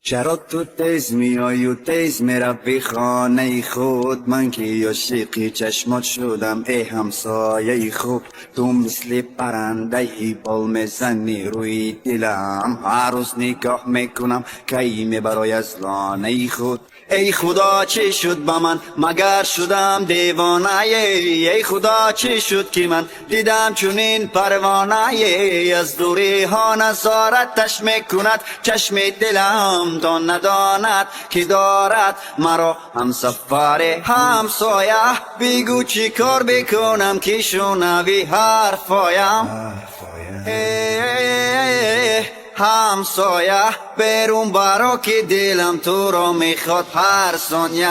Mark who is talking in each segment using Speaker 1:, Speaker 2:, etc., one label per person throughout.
Speaker 1: چرا تو تیز میای و تیز میروی خانه خود؟ من که عاشقی چشمات شدم ای همسایه خوب. تو مثل پرنده ای بال میزنی روی دلم، هر روز نگاه میکنم کی میبرای از لانه خود. ای خدا چی شد با من مگر شدم دیوانه؟ ای خدا چی شد که من دیدم چونین پروانه؟ از دوری ها نظارتش میکند چشم دلم تا نداند که دارد مرا همسفر همسایه. بگو چی کار بکنم که شنوی حرفایم؟ همسایه برون برا که دلم تو را میخواد هر ثانیه.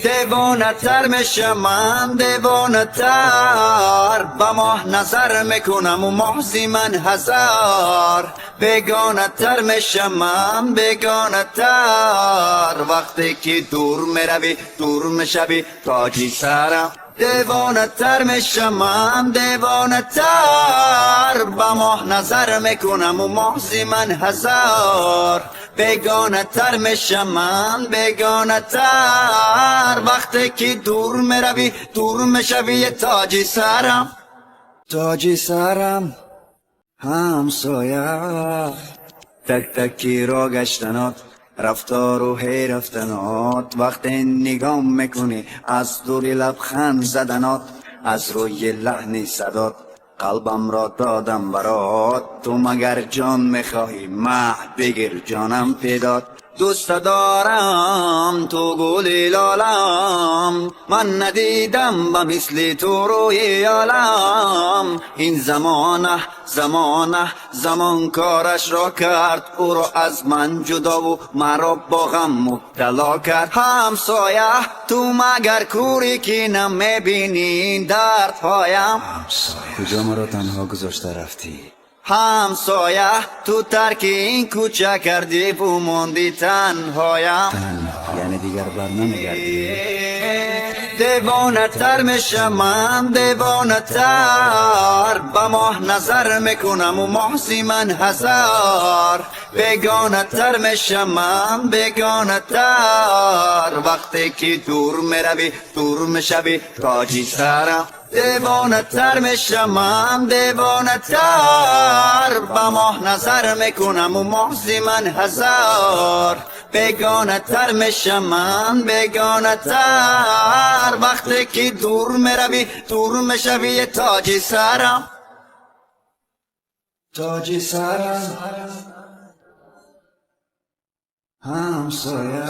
Speaker 1: دیوانه تر میشم من، دیوانه تر با ماه نظر میکنم و محضی من هزار. بیگانه تر میشم من، بیگانه تر وقتی که دور میروی دور میشوی تاجی سرم. دیوانه تر میشم من، دیوانه تر با ماه نظر میکنم و محضی من هزار. بیگانه تر میشم من، بیگانه تر وقتی که دور میروی دور میشوی تاجی سرم. تاجی سرم همسایه، تک تکی را گشتنات رفتار و هی رفتنات. وقتی نگاه میکنی از دوری لبخند زدنات، از روی لحنی صدات قلبم را دادم برات. تو مگر جان میخواهی مه بگیر جانم پیدات. دوست دارم تو گل لالم، من ندیدم با مثل تو روی عالم. این زمان کارش را کرد، او را از من جدا و مرا با غم مبتلا کرد. همسایه تو مگر کوری که نمیبینی دردهایم؟
Speaker 2: کجا مرا تنها گذاشته رفتی؟
Speaker 1: همسایه تو ترک این کوچه کردی و موندی تنهایم.
Speaker 2: یعنی دیگر بر نمیگردی؟
Speaker 1: دیوانه تر میشم من، دیوانه تر با ماه نظر میکنم و محضی من هزار. بیگانه تر میشم من، بیگانه تر وقتی که دور میروی دور میشوی تاجی سرم. دیوانه تر میشم من، دیوانه تر با ماه نظر میکنم و محضی من هزار. بیگانه تر میشم من، بیگانه تر وقتی که دور میروی دور میشوی تاجی سرم. تاجی سرم همسایه.